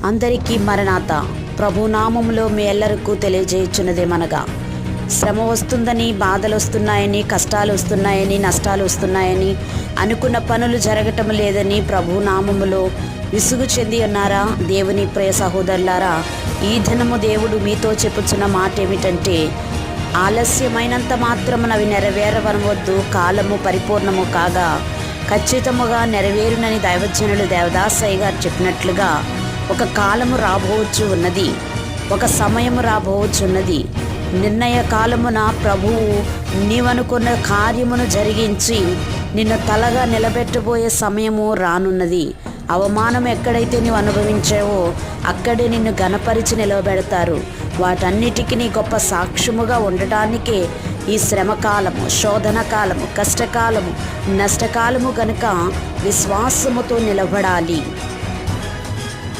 అందరికీ మరణాత. ప్రభునామములో మీ ఎల్లరికూ తెలియజేయుచున్నదేమనగా, శ్రమ వస్తుందని, బాధలు వస్తున్నాయని, కష్టాలు వస్తున్నాయని, నష్టాలు వస్తున్నాయని, అనుకున్న పనులు జరగటం లేదని ప్రభునామములో విసుగు చెంది ఉన్నారా? దేవుని ప్రియ సహోదరులారా, ఈ దినము దేవుడు మీతో చెప్పుచున్న మాట ఏమిటంటే, ఆలస్యమైనంత మాత్రమున అవి నెరవేరవనవద్దు. కాలము పరిపూర్ణము కాగా ఖచ్చితముగా నెరవేరునని దైవజనులు దేవదాసయ్య గారు చెప్పినట్లుగా, ఒక కాలము రాబోవచ్చు ఉన్నది, ఒక సమయము రాబోవచ్చు ఉన్నది. నిర్ణయ కాలమున ప్రభువు నీవనుకున్న కార్యమును జరిగించి నిన్ను తలగా నిలబెట్టబోయే సమయము రానున్నది. అవమానం ఎక్కడైతే నీవు అనుభవించావో అక్కడే నిన్ను ఘనపరిచి నిలబెడతారు. వాటన్నిటికీ గొప్ప సాక్ష్యముగా ఉండటానికే ఈ శ్రమకాలము, శోధన కాలము, కష్టకాలము, నష్టకాలము కనుక విశ్వాసముతో నిలబడాలి.